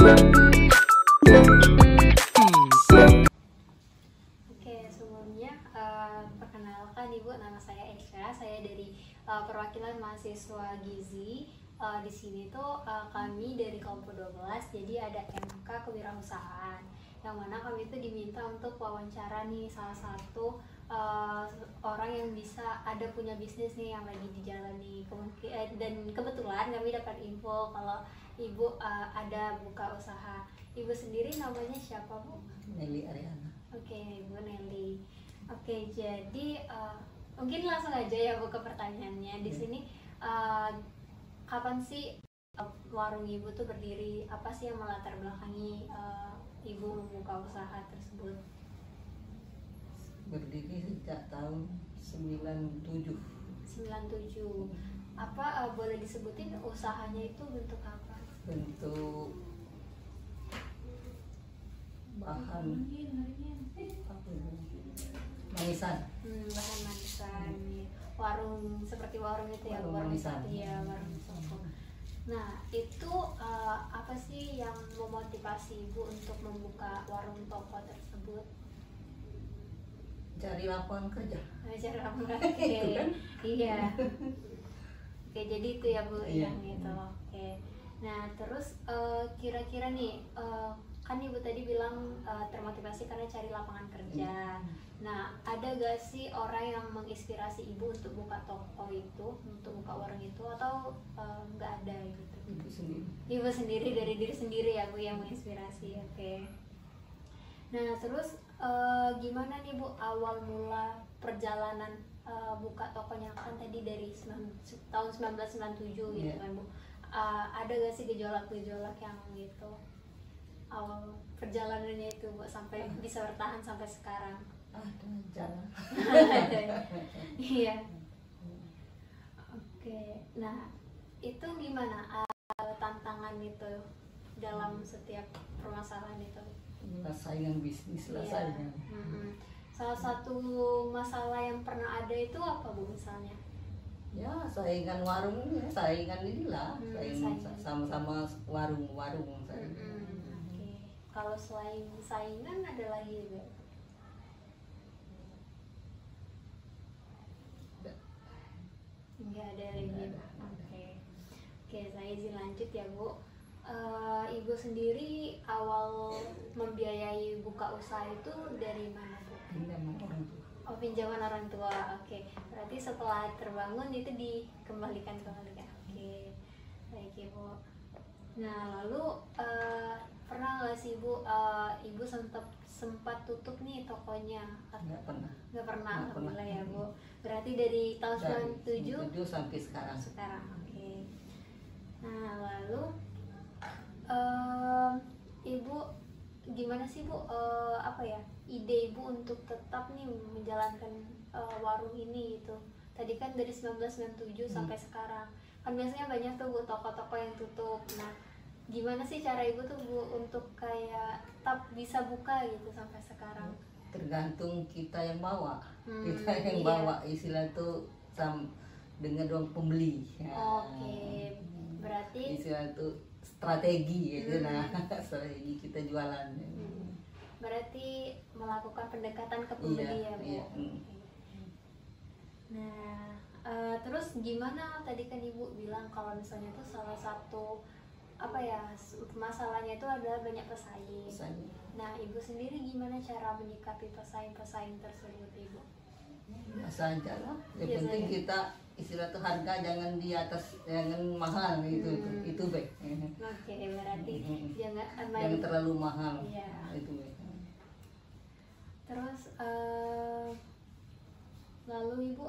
Oke, sebelumnya perkenalkan Ibu, nama saya Eka. Saya dari perwakilan mahasiswa Gizi. Di sini tuh kami dari kelompok 12, jadi ada MK Kewirausahaan, yang mana kami itu diminta untuk wawancara nih salah satu orang yang bisa ada punya bisnis nih yang lagi dijalani. Dan kebetulan kami dapat info kalau Ibu ada buka usaha. Ibu sendiri namanya siapa, Bu? Nelly Ariana. Oke, Bu Nelly. Oke, jadi mungkin langsung aja ya Bu ke pertanyaannya. Di sini kapan sih warung Ibu tuh berdiri? Apa sih yang melatar belakangi Ibu membuka usaha tersebut? Berdiri sejak tahun 97. 97. Apa boleh disebutin usahanya itu bentuk apa? Bentuk bahan apa itu? Manisan. Bahan manisan. Warung seperti warung itu ya, Warung manisan. Iya, warung toko. Nah, itu apa sih yang memotivasi Ibu untuk membuka warung toko tersebut? Cari lapangan kerja. Cari lapangan kerja. Iya. Oke, jadi itu ya Bu, Iya. yang itu. Oke. Nah, terus kira-kira nih kan Ibu tadi bilang termotivasi karena cari lapangan kerja. Nah, ada gak sih orang yang menginspirasi Ibu untuk buka toko itu, untuk buka warung itu, atau nggak ada gitu? Ibu sendiri. Ibu sendiri, dari diri sendiri ya Bu yang menginspirasi. Oke. Nah, terus gimana nih Bu awal mula perjalanan buka tokonya? Kan tadi dari tahun 1997 gitu Yeah. kan Bu. Ada gak sih gejolak-gejolak yang gitu awal perjalanannya itu Bu sampai bisa bertahan sampai sekarang? Ada jalan. Iya. Oke. Nah, itu gimana tantangan itu dalam setiap permasalahan itu? Saingan bisnis lah. Iya. Saingan. Salah satu masalah yang pernah ada itu apa Bu misalnya? Ya saingan warung ini, saingan inilah, saingan saingan. sama-sama warung-warung saingan. Oke. Kalau selain saingan ada lagi juga? Nggak ada lagi. Oke, saya izin lanjut ya Bu. Ibu sendiri awal membiayai buka usaha itu dari mana Bu? Pinjaman orang tua. Oh, pinjaman orang tua. Oke. Berarti setelah terbangun itu dikembalikan. Oke. Baik ya Bu. Nah, lalu pernah nggak sih Bu Ibu sempat tutup nih tokonya? Nggak pernah. Nggak pernah, Nggak pernah. alhamdulillah ya Bu. Berarti dari tahun 97 sampai sekarang. Oke. Nah, lalu Ibu gimana sih Bu apa ya ide Ibu untuk tetap nih menjalankan warung ini gitu? Tadi kan dari 1997 sampai sekarang kan biasanya banyak tuh Bu toko-toko yang tutup. Nah, gimana sih cara Ibu tuh Bu untuk kayak tetap bisa buka gitu sampai sekarang? Tergantung kita yang bawa. Kita yang iya. bawa istilah itu dengan doang pembeli. Oke. Berarti istilah itu strategi gitu. Nah, strategi kita jualan. berarti melakukan pendekatan ke pembeli ya Bu. Iya. Nah, terus gimana tadi kan Ibu bilang kalau misalnya itu salah satu apa ya masalahnya itu adalah banyak pesaing. Nah, Ibu sendiri gimana cara menyikapi pesaing-pesaing tersebut Ibu? Biasa aja lah. Yang Biasa penting aja. kita istilah itu harga jangan di atas, jangan mahal gitu. Itu baik. Oke, berarti jangan Jangan terlalu mahal. Iya. Itu baik. Terus lalu Ibu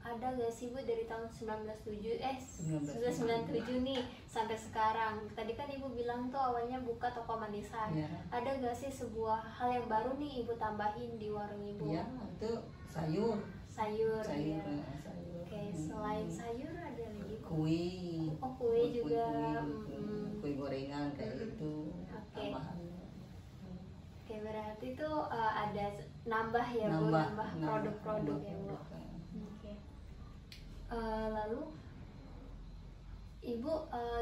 ada gak sih Bu dari tahun 1997 nih sampai sekarang? Tadi kan Ibu bilang tuh awalnya buka toko manisan. Ya. Ada gak sih sebuah hal yang baru nih Ibu tambahin di warung Ibu? Ya, itu sayur. Sayur. Sayur. Ya. Sayur. Oke, selain sayur ada lagi Bu? Kue. Oh, kue juga. Kue gorengan kayak itu. Oke. Tambahan. Oke, berarti tuh ada nambah ya Bu, nambah produk-produk ya Bu. Oke. Lalu Ibu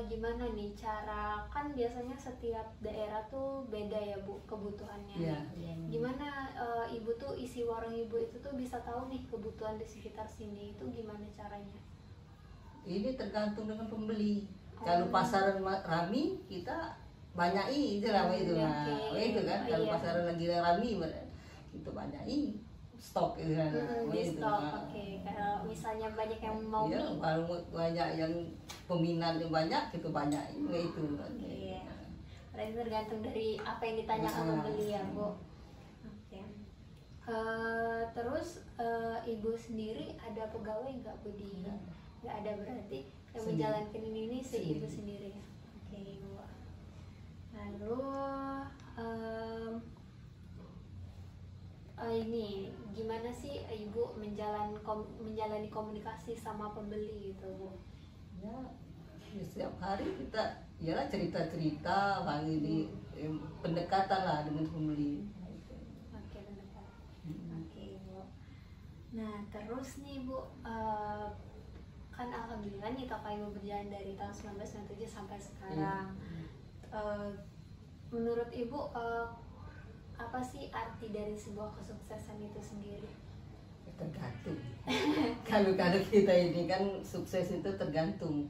gimana nih cara, kan biasanya setiap daerah tuh beda ya Bu kebutuhannya. Iya, nih. iya. Gimana Ibu tuh isi warung Ibu itu tuh bisa tahu nih kebutuhan di sekitar sini itu gimana caranya? Ini tergantung dengan pembeli. Kalau pasaran rame kita banyaki itu lah itu. Nah, itu kan kalau Iya. pasaran lagi rame itu banyaki stok itu kan. Di Itu. stok, Nah, oke. Kalau misalnya banyak yang mau iya, mie, kalau banyak yang peminatnya banyak itu banyak itu. Iya. Berarti tergantung dari apa yang ditanyakan pembeli ya Bu. Oke. Terus Ibu sendiri ada pegawai nggak Bu di? Nggak ada, berarti yang Sendiri. menjalankan ini si Sendiri. Ibu sendiri ya. Oke Ibu. Lalu ini gimana sih Ibu menjalani komunikasi sama pembeli gitu Bu? Ya, setiap hari kita ialah cerita-cerita bang ini pendekatan lah dengan pembeli. Oke, benar. Oke Ibu. Nah terus nih Bu, kan alhamdulillah nih toko Ibu berjalan dari tahun 1997 sampai sekarang. Menurut Ibu apa sih arti dari sebuah kesuksesan itu sendiri? Tergantung. Kalau kita ini kan sukses itu tergantung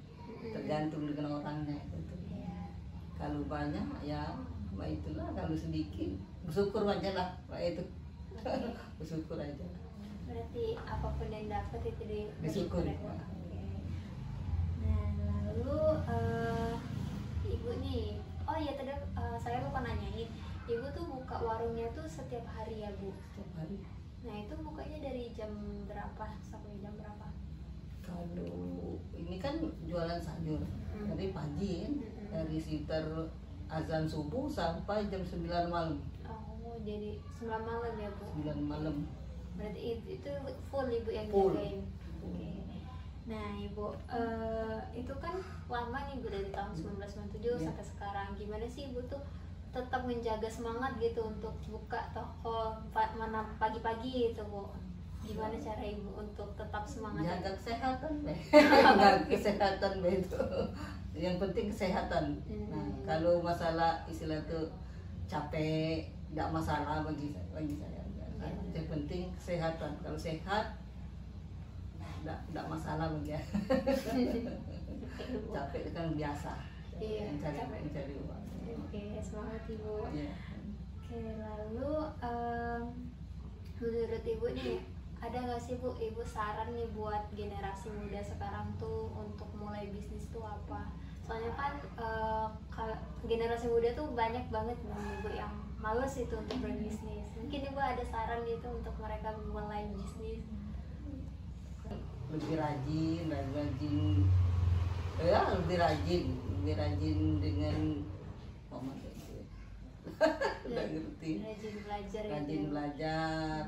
dengan orangnya gitu. Iya. Kalau banyak ya itulah, kalau sedikit bersyukur aja lah itu. Bersyukur aja. Berarti apapun yang dapat itu Bersyukur. ya, Bu. Oke. Nah lalu Ibu nih, oh iya tadi saya lupa nanyain, Ibu tuh buka warungnya tuh setiap hari ya Bu? Setiap hari. Nah itu bukanya dari jam berapa sampai jam berapa? Kalau ini kan jualan sayur dari pagi kan, dari sekitar azan subuh sampai jam 9 malam. Oh jadi 9 malam ya Bu? 9 malam. Berarti itu full Ibu yang Full. jagain? Oke. Nah Ibu, itu kan lama nih Bu, dari tahun 1997 Iya. sampai sekarang. Gimana sih Ibu tuh tetap menjaga semangat gitu untuk buka toko mana pagi-pagi gitu Bu? Gimana cara Ibu untuk tetap semangat? Jaga kesehatan deh. Jaga kesehatan deh itu. Yang penting kesehatan. Nah, kalau masalah istilah tuh capek tidak masalah bagi saya. Yang penting kesehatan. Kalau sehat tidak masalah bagi saya. Capek itu kan biasa. Iya, Mencari uang. Oke, semangat Ibu. Iya. Oke, lalu menurut Ibu nih, ada nggak sih Bu, Ibu saran nih buat generasi muda sekarang tuh untuk mulai bisnis tuh apa? Soalnya kan generasi muda tuh banyak banget Ibu yang males itu untuk berbisnis. Mungkin Ibu ada saran gitu untuk mereka mulai bisnis? Lebih rajin, ya lebih rajin dengan mama itu. Udah ngerti. Rajin belajar gitu. Rajin belajar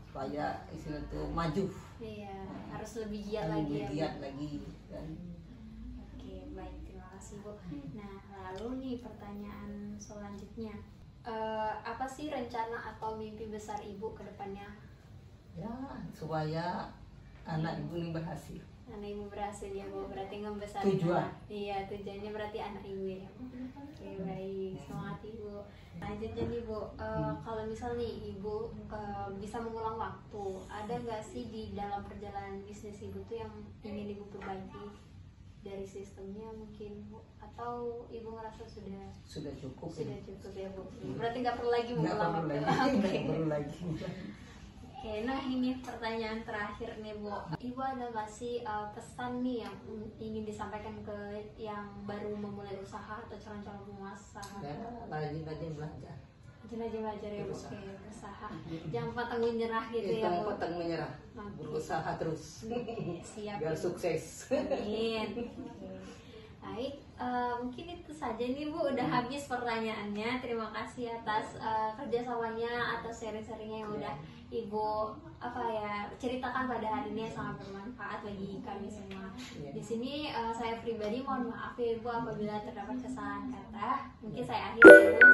supaya istilah tuh maju. Iya, harus lebih giat Lebih lagi ya Bu. giat lagi kan. Oke, baik, terima kasih Bu. Nah, lalu nih pertanyaan selanjutnya, apa sih rencana atau mimpi besar Ibu ke depannya? Ya supaya anak ibu ini berhasil. Anak Ibu berhasil ya Bu, berarti ngebesarin Tujuan. anak. Iya, tujuannya berarti anak Ibu ya. Oke, baik, semangat Ibu. Lanjutnya nih Bu, kalau misal nih Ibu bisa mengulang waktu, ada nggak sih di dalam perjalanan bisnis Ibu tuh yang ingin Ibu perbaiki dari sistemnya mungkin Bu? Atau Ibu ngerasa Sudah cukup. sudah cukup ya Bu? Berarti nggak perlu lagi Nggak mengulang perlu waktu. lagi. Oke. Nggak perlu lagi. Oke, nah ini pertanyaan terakhir nih Bu. Ibu ada nggak sih pesan nih yang ingin disampaikan ke yang baru memulai usaha atau calon-calon pengusaha? Ya, rajin belajar. Rajin belajar ya Bu, Berusaha. oke, berusaha. Jangan pantang menyerah gitu ya Kita Bu. pantang menyerah, Oke. berusaha terus Siap. biar sukses. Amin. Oke. Baik, mungkin itu saja nih Bu, udah habis pertanyaannya. Terima kasih atas kerjasamanya, atas sharing-sharingnya yang udah Ibu ceritakan pada hari ini, sangat bermanfaat bagi kami semua. Di sini saya pribadi mohon maaf ya Ibu apabila terdapat kesalahan kata. Mungkin saya akhiri dulu.